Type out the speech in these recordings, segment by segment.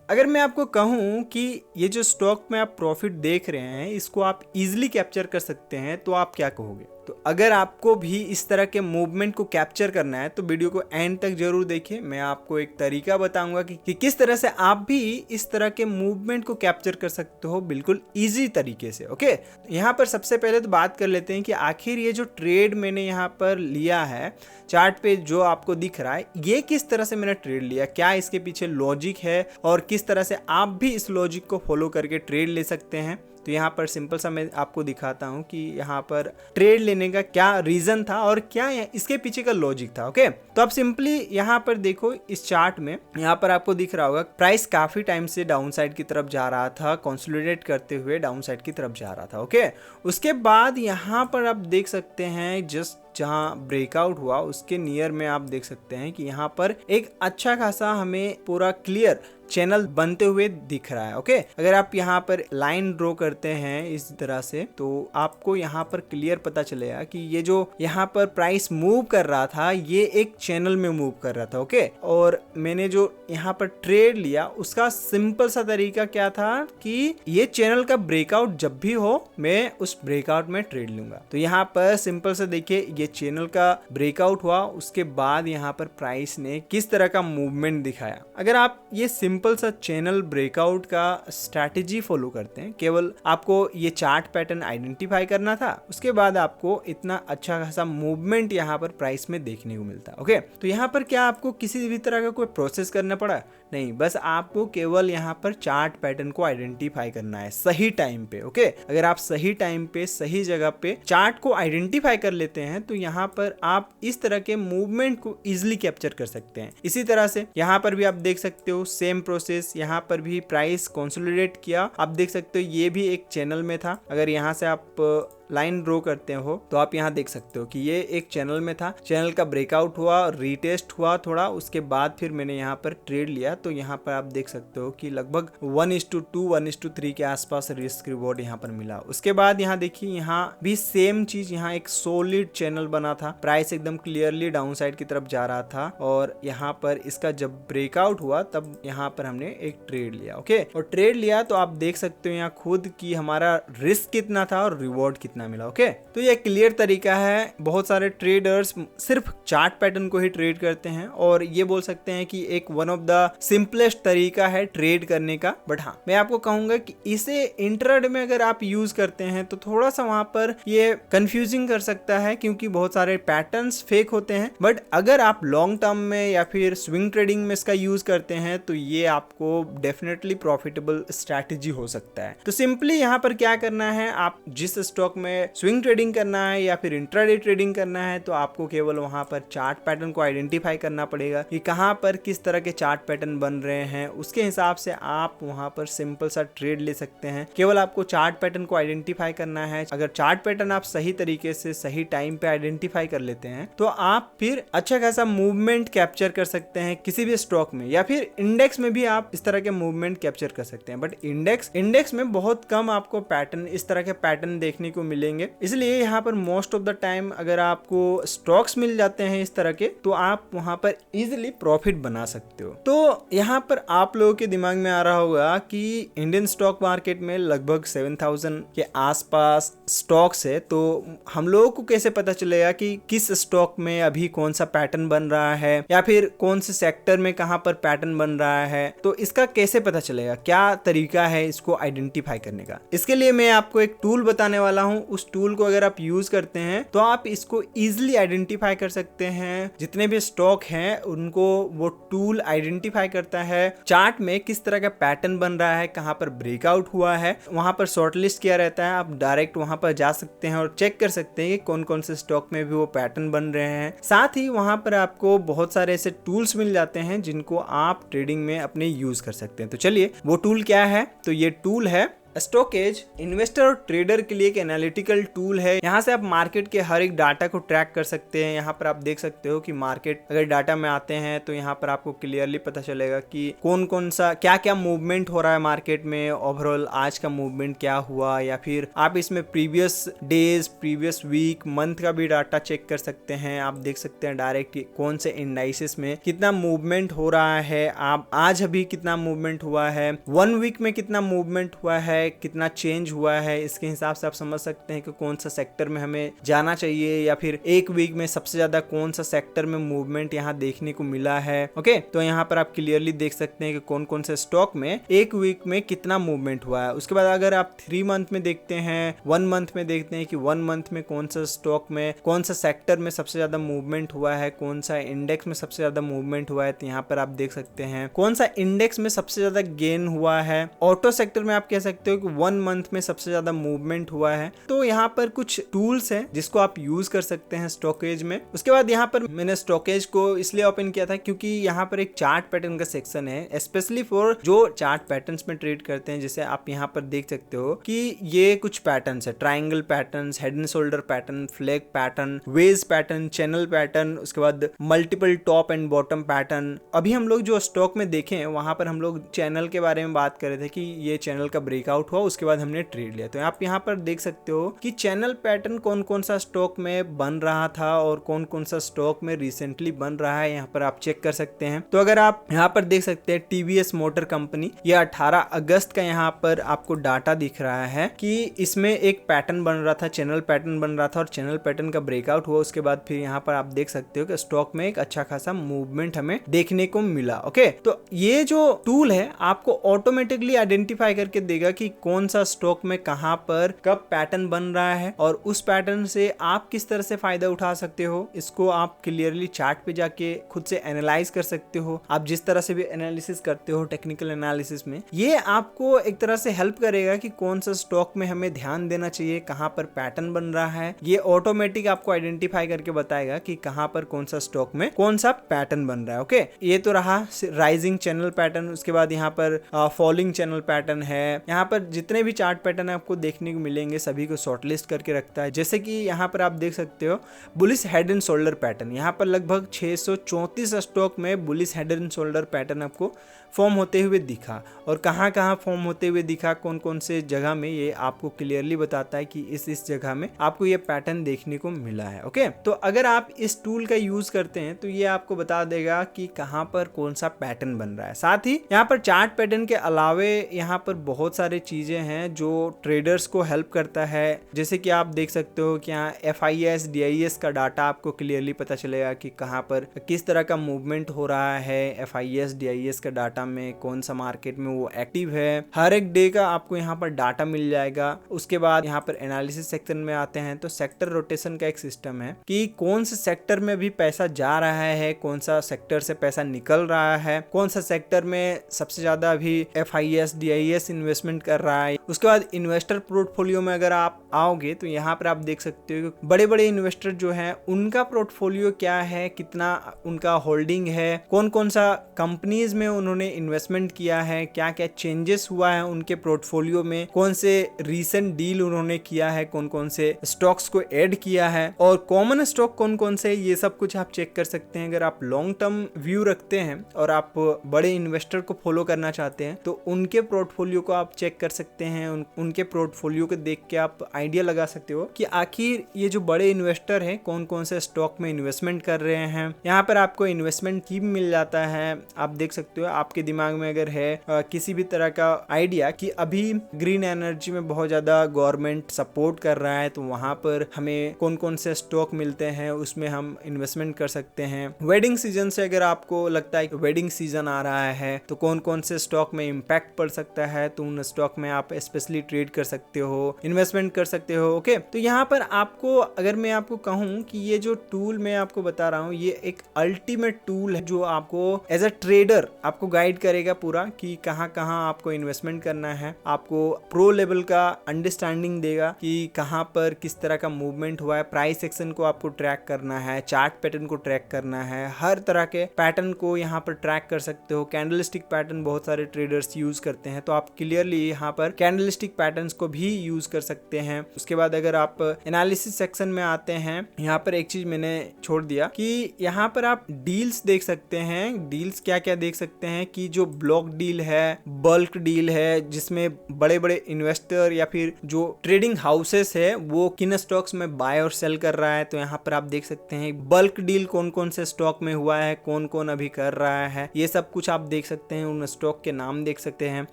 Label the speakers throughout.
Speaker 1: अगर मैं आपको कहूं कि ये जो स्टॉक में आप प्रॉफिट देख रहे हैं इसको आप इजीली कैप्चर कर सकते हैं तो आप क्या कहोगे? तो अगर आपको भी इस तरह के मूवमेंट को कैप्चर करना है तो वीडियो को एंड तक जरूर देखिए। मैं आपको एक तरीका बताऊंगा कि किस तरह से आप भी इस तरह के मूवमेंट को कैप्चर कर सकते हो बिल्कुल इजी तरीके से। ओके, यहाँ पर सबसे पहले तो बात कर लेते हैं कि आखिर ये जो ट्रेड मैंने यहाँ पर लिया है, चार्ट पे जो आपको दिख रहा है, ये किस तरह से मैंने ट्रेड लिया, क्या इसके पीछे लॉजिक है और किस तरह से आप भी इस लॉजिक को फॉलो करके ट्रेड ले सकते हैं। तो यहाँ पर सिंपल सा मैं आपको दिखाता हूँ कि यहाँ पर ट्रेड लेने का क्या रीजन था और क्या इसके पीछे का लॉजिक था। ओके, तो आप सिंपली यहाँ पर देखो इस चार्ट में, यहाँ पर आपको दिख रहा होगा प्राइस काफी टाइम से डाउन साइड की तरफ जा रहा था, कंसोलिडेट करते हुए डाउन साइड की तरफ जा रहा था। ओके, उसके बाद यहाँ पर आप देख सकते हैं जस्ट जहां ब्रेकआउट हुआ उसके नियर में आप देख सकते हैं कि यहाँ पर एक अच्छा खासा हमें पूरा क्लियर चैनल बनते हुए दिख रहा है। ओके, अगर आप यहाँ पर लाइन ड्रॉ करते हैं इस तरह से तो आपको यहाँ पर क्लियर पता चलेगा कि ये जो यहाँ पर प्राइस मूव कर रहा था ये एक चैनल में मूव कर रहा था। ओके, और मैंने जो यहाँ पर ट्रेड लिया उसका सिंपल सा तरीका क्या था कि ये चैनल का ब्रेकआउट जब भी हो मैं उस ब्रेकआउट में ट्रेड लूंगा। तो यहाँ पर सिंपल से देखिए ये चैनल का ब्रेकआउट हुआ, उसके बाद यहाँ पर प्राइस ने किस तरह का मूवमेंट दिखाया। अगर आप ये सिंपल सा चैनल ब्रेकआउट का स्ट्रैटेजी फॉलो करते हैं, केवल आपको ये चार्ट पैटर्न आइडेंटिफाई करना था, उसके बाद आपको इतना अच्छा खासा मूवमेंट यहाँ पर प्राइस में देखने को मिलता है। ओके, तो यहाँ पर क्या आपको किसी भी तरह का कोई प्रोसेस करना पड़ा? नहीं, बस आपको केवल यहाँ पर चार्ट पैटर्न को आइडेंटिफाई करना है सही टाइम पे। ओके, अगर आप सही टाइम पे सही जगह पे चार्ट को आइडेंटिफाई कर लेते हैं तो यहाँ पर आप इस तरह के मूवमेंट को इजीली कैप्चर कर सकते हैं। इसी तरह से यहाँ पर भी आप देख सकते हो सेम प्रोसेस, यहाँ पर भी प्राइस कंसोलिडेट किया, आप देख सकते हो ये भी एक चैनल में था। अगर यहाँ से आप लाइन ड्रॉ करते हो तो आप यहाँ देख सकते हो कि ये एक चैनल में था, चैनल का ब्रेकआउट हुआ, रीटेस्ट हुआ थोड़ा, उसके बाद फिर मैंने यहाँ पर ट्रेड लिया। तो यहाँ पर आप देख सकते हो कि लगभग 1:2 1:3 के आसपास रिस्क रिवॉर्ड यहाँ पर मिला। उसके बाद यहाँ देखिए यहाँ भी सेम चीज, यहाँ एक सॉलिड चैनल बना था, प्राइस एकदम क्लियरली डाउन साइड की तरफ जा रहा था और यहाँ पर इसका जब ब्रेकआउट हुआ तब यहाँ पर हमने एक ट्रेड लिया। ओके, और ट्रेड लिया तो आप देख सकते हो यहाँ खुद कि हमारा रिस्क कितना था और रिवॉर्ड कितना मिला। ओके, तो ये क्लियर तरीका है। बहुत सारे ट्रेडर्स सिर्फ चार्ट पैटर्न को ही ट्रेड करते हैं और ये बोल सकते हैं कि एक वन ऑफ द सिंपलेस्ट तरीका है ट्रेड करने का। बट हाँ, मैं आपको कहूंगा कि इसे इंट्राडे में अगर आप यूज करते हैं तो थोड़ा सा वहां पर ये कंफ्यूजिंग कर सकता है क्योंकि बहुत सारे पैटर्न्स फेक होते हैं। बट अगर आप लॉन्ग टर्म में या फिर स्विंग ट्रेडिंग में इसका यूज करते हैं तो ये आपको डेफिनेटली प्रॉफिटेबल स्ट्रैटेजी हो सकता है। तो सिंपली यहाँ पर क्या करना है, आप जिस स्टॉक में स्विंग ट्रेडिंग करना है या फिर इंट्राडे ट्रेडिंग करना है तो आपको केवल वहां पर चार्ट पैटर्न को आइडेंटिफाई करना पड़ेगा कि कहां पर किस तरह के चार्ट पैटर्न बन रहे हैं, उसके हिसाब से आप वहां पर सिंपल सा ट्रेड ले सकते हैं। केवल आपको चार्ट पैटर्न को आइडेंटिफाई करना है। अगर चार्ट पैटर्न आप सही तरीके से सही टाइम पे आइडेंटिफाई कर लेते हैं तो आप फिर अच्छा खासा मूवमेंट कैप्चर कर सकते हैं किसी भी स्टॉक में, या फिर इंडेक्स में भी आप इस तरह के मूवमेंट कैप्चर कर सकते हैं। बट इंडेक्स में बहुत कम आपको पैटर्न, इस तरह के पैटर्न देखने को मिलेंगे, इसलिए यहाँ पर मोस्ट ऑफ द टाइम अगर आपको स्टॉक्स मिल जाते हैं इस तरह के तो आप वहां पर इजीली प्रॉफिट बना सकते हो। तो यहाँ पर आप लोगों के दिमाग में आ रहा होगा कि इंडियन स्टॉक मार्केट में लगभग 7000 के आसपास स्टॉक्स है, तो हम लोगों को कैसे पता चलेगा कि किस स्टॉक में अभी कौन सा पैटर्न बन रहा है या फिर कौन से सेक्टर में कहां पर पैटर्न बन रहा है? तो इसका कैसे पता चलेगा, क्या तरीका है इसको आइडेंटिफाई करने का? इसके लिए मैं आपको एक टूल बताने वाला हूं। उस टूल को अगर आप यूज करते हैं तो आप इसको इजीली आइडेंटिफाई कर सकते हैं। जितने भी स्टॉक हैं उनको वो टूल आइडेंटिफाई करता है, चार्ट में किस तरह का पैटर्न बन रहा है, कहां पर ब्रेकआउट हुआ है, वहां पर शॉर्टलिस्ट किया रहता है। आप डायरेक्ट वहां पर जा सकते हैं और चेक कर सकते हैं कि कौन कौन से स्टॉक में भी वो पैटर्न बन रहे हैं। साथ ही वहां पर आपको बहुत सारे ऐसे टूल्स मिल जाते हैं जिनको आप ट्रेडिंग में अपने यूज कर सकते हैं। तो चलिए वो टूल क्या है, तो ये टूल है स्टॉकेज इन्वेस्टर और ट्रेडर के लिए एक एनालिटिकल टूल है। यहाँ से आप मार्केट के हर एक डाटा को ट्रैक कर सकते हैं। यहाँ पर आप देख सकते हो कि मार्केट अगर डाटा में आते हैं तो यहाँ पर आपको क्लियरली पता चलेगा कि कौन कौन सा क्या क्या मूवमेंट हो रहा है मार्केट में, ओवरऑल आज का मूवमेंट क्या हुआ, या फिर आप इसमें previous days, previous week, month का भी डाटा चेक कर सकते हैं। आप देख सकते हैं डायरेक्ट कौन से इंडाइसेस में कितना मूवमेंट हो रहा है, आप आज अभी कितना मूवमेंट हुआ है, 1 वीक में कितना मूवमेंट हुआ है, कितना चेंज हुआ है। इसके हिसाब से आप समझ सकते हैं कि कौन सा सेक्टर में हमें जाना चाहिए, या फिर 1 वीक में सबसे ज्यादा कौन सा सेक्टर में मूवमेंट यहाँ देखने को मिला है। ओके, तो यहाँ पर आप क्लियरली देख सकते हैं कि कौन कौन से स्टॉक में 1 वीक में कितना मूवमेंट हुआ है। उसके बाद अगर आप 3 मंथ में देखते हैं, 1 मंथ में देखते हैं कि 1 मंथ में कौन सा स्टॉक में कौन सा सेक्टर में सबसे ज्यादा मूवमेंट हुआ है, कौन सा इंडेक्स में सबसे ज्यादा मूवमेंट हुआ है। तो यहाँ पर आप देख सकते हैं कौन सा इंडेक्स में सबसे ज्यादा गेन हुआ है। ऑटो सेक्टर में आप कह सकते हो कि 1 मंथ में सबसे ज्यादा मूवमेंट हुआ है। तो यहाँ पर कुछ टूल्स हैं जिसको आप यूज कर सकते हैं स्टॉकेज में। उसके बाद यहाँ पर मैंने स्टॉकेज को इसलिए ओपन किया था क्योंकि यहाँ पर एक चार्ट पैटर्न का सेक्शन है, स्पेशली फॉर जो चार्ट पैटर्न्स में ट्रेड करते हैं। जैसे आप यहाँ पर देख सकते हो कि ये कुछ पैटर्न्स है, triangle patterns, head and shoulder pattern, flag pattern, wedge pattern, channel pattern, उसके बाद multiple top and bottom pattern. अभी हम लोग जो स्टॉक में देखे वहां पर हम लोग चैनल के बारे में बात कर रहे थे कि ये चैनल का ब्रेकआउट हुआ, उसके बाद हमने ट्रेड लिया। तो आप यहाँ पर देख सकते हो कि चैनल पैटर्न कौन कौन सा स्टॉक में बन रहा था और कौन कौन सा स्टॉक में रिसेंटली बन रहा है, यहाँ पर आप चेक कर सकते हैं। तो अगर आप यहाँ पर देख सकते हैं टीवीएस मोटर कंपनी, ये 18 अगस्त का यहाँ पर आपको डाटा दिख रहा है कि इसमें एक पैटर्न बन रहा था, चैनल पैटर्न बन रहा था, और चैनल पैटर्न का ब्रेकआउट हुआ। उसके बाद फिर यहाँ पर आप देख सकते हो कि स्टॉक में एक अच्छा खासा मूवमेंट हमें देखने को मिला। ओके, तो ये जो टूल है आपको ऑटोमेटिकली आइडेंटिफाई करके देगा कि कौन सा स्टॉक में कहां पर कब पैटर्न बन रहा है, और उस पैटर्न से आप किस तरह से फायदा उठा सकते हो। इसको आप क्लियरली चार्ट पे जाके खुद से एनालाइज कर सकते हो। आप जिस तरह से भी एनालिसिस करते हो टेक्निकल एनालिसिस में, ये आपको एक तरह से हेल्प करेगा कि कौन सा स्टॉक में हमें ध्यान देना चाहिए, कहां पर पैटर्न बन रहा है। ये ऑटोमेटिक आपको आइडेंटिफाई करके बताएगा कि कहां पर कौन सा स्टॉक में कौन सा पैटर्न बन रहा है। ओके, ये तो रहा राइजिंग चैनल पैटर्न। उसके बाद यहाँ पर फॉलिंग चैनल पैटर्न है। यहाँ पर जितने भी चार्ट पैटर्न आपको देखने को मिलेंगे सभी को शॉर्टलिस्ट करके रखता है। जैसे कि यहाँ पर आप देख सकते हो bullish head and shoulder pattern, यहाँ पर लगभग 634 स्टॉक में bullish head and shoulder pattern आपको फॉर्म होते हुए दिखा, और कहाँ कहाँ फॉर्म होते हुए दिखा, कौन कौन से जगह में, ये आपको क्लियरली बताता है कि इस जगह में आपको ये पैटर्न देखने को मिला है। ओके, तो अगर आप इस टूल का यूज करते हैं तो ये आपको बता देगा कि कहाँ पर कौन सा पैटर्न बन रहा है। साथ ही यहाँ पर चार्ट पैटर्न के अलावे यहाँ पर बहुत सारी चीजें हैं जो ट्रेडर्स को हेल्प करता है। जैसे कि आप देख सकते हो कि यहाँ FIS DIS का डाटा आपको क्लियरली पता चलेगा कि कहाँ पर किस तरह का मूवमेंट हो रहा है। FIS DIS का डाटा में कौन सा मार्केट में वो एक्टिव है, हर एक डे का आपको यहाँ पर डाटा मिल जाएगा। उसके बाद यहाँ पर एनालिसिस सेक्शन में आते हैं तो सेक्टर रोटेशन का एक सिस्टम है कि कौन से सेक्टर में भी पैसा जा रहा है, कौन सा सेक्टर से पैसा निकल रहा है, कौन सा सेक्टर में सबसे ज्यादा अभी FIS DIS इन्वेस्टमेंट कर रहा है। उसके बाद इन्वेस्टर पोर्टफोलियो में अगर आप आओगे तो यहाँ पर आप देख सकते हो बड़े बड़े इन्वेस्टर जो हैं उनका पोर्टफोलियो क्या है, कितना उनका होल्डिंग है, कौन कौन सा कंपनीज में उन्होंने इन्वेस्टमेंट किया है, क्या क्या चेंजेस हुआ है उनके पोर्टफोलियो में, कौन से रीसेंट डील उन्होंने किया है, कौन कौन से स्टॉक्स को ऐड किया है, और कॉमन स्टॉक कौन कौन से, ये सब कुछ आप चेक कर सकते हैं। अगर आप लॉन्ग टर्म व्यू रखते हैं और आप बड़े इन्वेस्टर को फॉलो करना चाहते हैं तो उनके पोर्टफोलियो को आप चेक कर सकते हैं। उनके पोर्टफोलियो को देख के आप आइडिया लगा सकते हो कि आखिर ये जो बड़े इन्वेस्टर हैं कौन कौन से स्टॉक में इन्वेस्टमेंट कर रहे हैं। यहाँ पर आपको इन्वेस्टमेंट थीम मिल जाता है। आप देख सकते हो आपके दिमाग में अगर है किसी भी तरह का आइडिया कि अभी ग्रीन एनर्जी में बहुत ज्यादा गवर्नमेंट सपोर्ट कर रहा है तो वहां पर हमें कौन कौन से स्टॉक मिलते हैं उसमें हम इन्वेस्टमेंट कर सकते हैं। वेडिंग सीजन से अगर आपको लगता है कि वेडिंग सीजन आ रहा है तो कौन कौन से स्टॉक में इम्पैक्ट पड़ सकता है तो उन स्टॉक में आप स्पेशली ट्रेड कर सकते हो, इन्वेस्टमेंट कर सकते हो। ओके, तो यहाँ पर आपको अगर मैं आपको कहूँ कि ये जो टूल मैं आपको बता रहा हूँ ये एक अल्टीमेट टूल है जो आपको एज अ ट्रेडर आपको गाइड करेगा पूरा कि कहाँ कहाँ आपको इन्वेस्टमेंट करना है, आपको प्रो लेवल का अंडरस्टैंडिंग देगा कि कहाँ पर किस तरह का मूवमेंट हुआ है, प्राइस एक्शन को आपको ट्रैक करना है, चार्ट पैटर्न को ट्रैक करना है, हर तरह के पैटर्न को यहाँ पर ट्रैक कर सकते हो। कैंडलस्टिक पैटर्न बहुत सारे ट्रेडर्स यूज करते हैं तो आप क्लियरली यहाँ पर कैंडलस्टिक पैटर्न्स को भी यूज कर सकते हैं। उसके बाद अगर आप एनालिसिस सेक्शन में आते हैं, यहाँ पर एक चीज मैंने छोड़ दिया कि यहाँ पर आप डील्स देख सकते हैं। डील्स क्या क्या देख सकते हैं कि जो ब्लॉक डील है, बल्क डील है, जिसमें बड़े बड़े इन्वेस्टर या फिर जो ट्रेडिंग हाउसेस है वो किन स्टॉक्स में बाय और सेल कर रहा है। तो यहाँ पर आप देख सकते हैं बल्क डील कौन कौन से स्टॉक में हुआ है, कौन कौन अभी कर रहा है, ये सब कुछ आप देख सकते हैं। उन स्टॉक के नाम देख सकते हैं।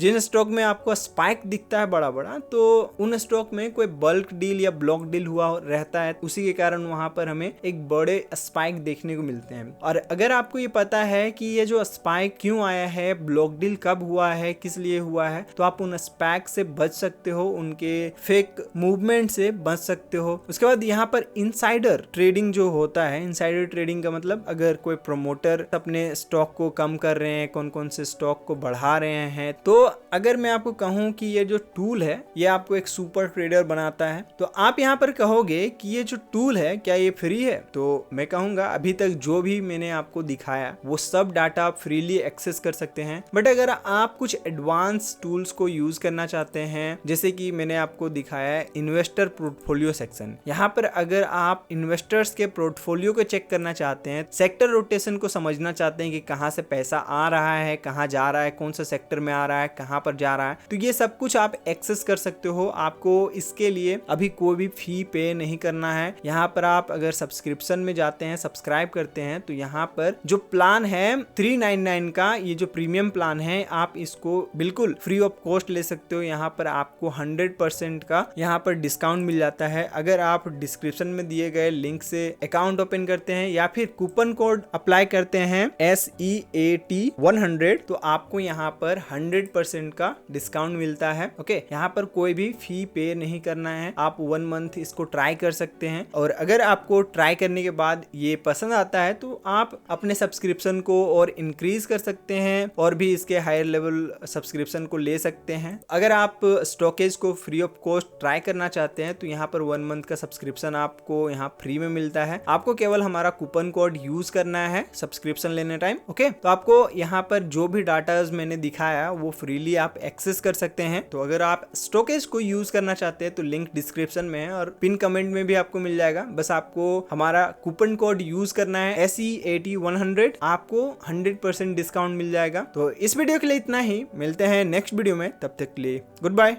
Speaker 1: जिन स्टॉक में आपको स्पाइक दिखता है बड़ा बड़ा, तो उन स्टॉक में कोई बल्क डील या ब्लॉक डील हुआ रहता है, उसी के कारण वहां पर हमें एक बड़े स्पाइक देखने को मिलते हैं। और अगर आपको ये पता है कि ये जो स्पाइक क्यों आया है, ब्लॉक डील कब हुआ है, किस लिए हुआ है, तो आप उन स्पाइक से बच सकते हो, उनके फेक मूवमेंट से बच सकते हो। उसके बाद यहाँ पर इनसाइडर ट्रेडिंग जो होता है, इनसाइडर ट्रेडिंग का मतलब अगर कोई प्रमोटर अपने स्टॉक को कम कर रहे हैं, कौन कौन से स्टॉक को बढ़ा रहे हैं, तो अगर मैं आपको कहूं कि ये जो टूल है ये आपको एक सुपर ट्रेडर बनाता है, तो आप यहाँ पर कहोगे कि ये जो टूल है क्या ये फ्री है? तो मैं कहूंगा अभी तक जो भी मैंने आपको दिखाया वो सब डाटा आप फ्रीली एक्सेस कर सकते हैं। बट अगर आप कुछ एडवांस टूल्स को यूज करना चाहते हैं, जैसे कि मैंने आपको दिखाया है इन्वेस्टर पोर्टफोलियो सेक्शन, यहाँ पर अगर आप इन्वेस्टर्स के पोर्टफोलियो को चेक करना चाहते हैं, सेक्टर रोटेशन को समझना चाहते हैं कि कहाँ से पैसा आ रहा है, कहाँ जा रहा है, कौन सा सेक्टर में आ रहा है, कहाँ पर जा रहा है, तो ये सब कुछ आप एक्सेस कर सकते हो। आपको इसके लिए अभी कोई भी फी पे नहीं करना है। यहाँ पर आप अगर सब्सक्रिप्शन में जाते हैं, सब्सक्राइब करते हैं, तो यहाँ पर जो प्लान है 399 का, ये जो प्रीमियम प्लान है, आप इसको बिल्कुल फ्री ऑफ कॉस्ट ले सकते हो। यहाँ पर आपको 100% का यहाँ पर डिस्काउंट मिल जाता है। अगर आप डिस्क्रिप्शन में दिए गए लिंक से अकाउंट ओपन करते हैं या फिर कूपन कोड अप्लाई करते हैं SEAT100, तो आपको यहाँ पर 100% का डिस्काउंट मिलता है। ओके, यहाँ पर कोई भी फी पे नहीं करना है। आप 1 मंथ इसको ट्राई कर सकते हैं, और अगर आपको ट्राई करने के बाद ये पसंद आता है तो आप अपने सब्सक्रिप्शन को और इंक्रीज कर सकते हैं और भी इसके हायर लेवल सब्सक्रिप्शन को ले सकते हैं। अगर आप स्टॉकेज को फ्री ऑफ कॉस्ट ट्राई करना चाहते हैं तो यहाँ पर 1 मंथ का सब्सक्रिप्शन आपको यहाँ फ्री में मिलता है। आपको केवल हमारा कूपन कोड यूज करना है सब्सक्रिप्शन लेने टाइम। ओके, तो आपको यहाँ पर जो भी डाटा मैंने दिखाया वो फ्रीली आप एक्सेस कर सकते हैं। तो अगर आप स्टॉकेज को यूज करना चाहते हैं तो लिंक डिस्क्रिप्शन में है और पिन कमेंट में भी आपको मिल जाएगा। बस आपको हमारा कूपन कोड यूज करना है SEAT100, आपको 100% डिस्काउंट मिल जाएगा। तो इस वीडियो के लिए इतना ही, मिलते हैं नेक्स्ट वीडियो में, तब तक के लिए गुड बाय।